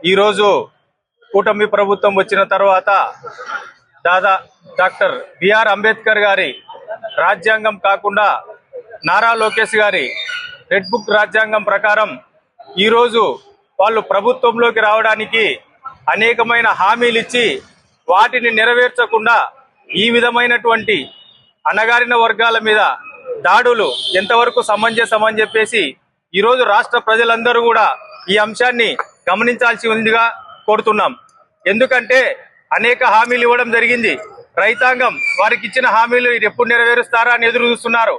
ఈరోజు కూటమి ప్రభుత్వం వచ్చిన తర్వాత డాక్టర్ బిఆర్ అంబేద్కర్ గారి రాజ్యాంగం కాకుండా నారా లోకేష్ గారి రెడ్ బుక్ రాజ్యాంగం ప్రకారం ఈరోజు వాళ్ళు ప్రభుత్వంలోకి రావడానికి అనేకమైన హామీలు ఇచ్చి వాటిని నెరవేర్చకుండా ఈ విధమైనటువంటి అణగారిన వర్గాల మీద దాడులు ఎంతవరకు సమంజసం అని చెప్పేసి ఈరోజు రాష్ట్ర ప్రజలందరూ కూడా ఈ అంశాన్ని గమనించాల్సి ఉందిగా కోరుతున్నాం. ఎందుకంటే అనేక హామీలు ఇవ్వడం జరిగింది. రైతాంగం వారికి ఇచ్చిన హామీలు ఎప్పుడు నెరవేరుస్తారా అని ఎదురు చూస్తున్నారు.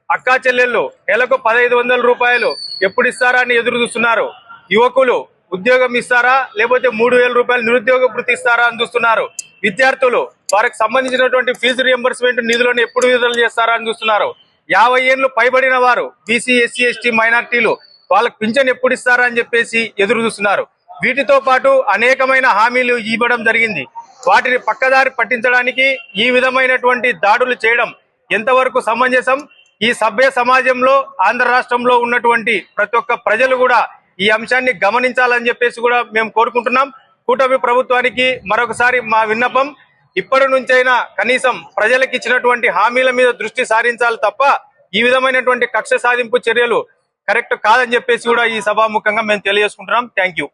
అక్కా చెల్లెళ్ళు నెలకు 1500 రూపాయలు ఎప్పుడు ఇస్తారా అని ఎదురు చూస్తున్నారు. యువకులు ఉద్యోగం ఇస్తారా లేకపోతే 3000 రూపాయలు నిరుద్యోగ వృత్తి ఇస్తారా అని చూస్తున్నారు. విద్యార్థులు వారికి సంబంధించినటువంటి ఫీజు రియంబర్స్మెంట్ నిధులను ఎప్పుడు విడుదల చేస్తారా అని చూస్తున్నారు. 50 ఏళ్లు పైబడిన వారు బీసీ ఎస్సీ ఎస్టీ మైనార్టీలు వాళ్ళకి పింఛన్ ఎప్పుడు ఇస్తారా అని చెప్పేసి ఎదురు చూస్తున్నారు. వీటితో పాటు అనేకమైన హామీలు ఇవ్వడం జరిగింది. వాటిని పక్కదారి పట్టించడానికి ఈ విధమైనటువంటి దాడులు చేయడం ఎంతవరకు సమంజసం? ఈ సభ్య సమాజంలో ఆంధ్ర రాష్ట్రంలో ఉన్నటువంటి ప్రతి ఒక్క ప్రజలు కూడా ఈ అంశాన్ని గమనించాలని చెప్పేసి కూడా మేము కోరుకుంటున్నాం. కూటమి ప్రభుత్వానికి మరొకసారి మా విన్నపం, ఇప్పటి నుంచైనా కనీసం ప్రజలకు ఇచ్చినటువంటి హామీల మీద దృష్టి సారించాలి తప్ప ఈ విధమైనటువంటి కక్ష సాధింపు చర్యలు కరెక్ట్ కాదని చెప్పేసి కూడా ఈ సభాముఖంగా మేము తెలియజేసుకుంటున్నాం. Thank you.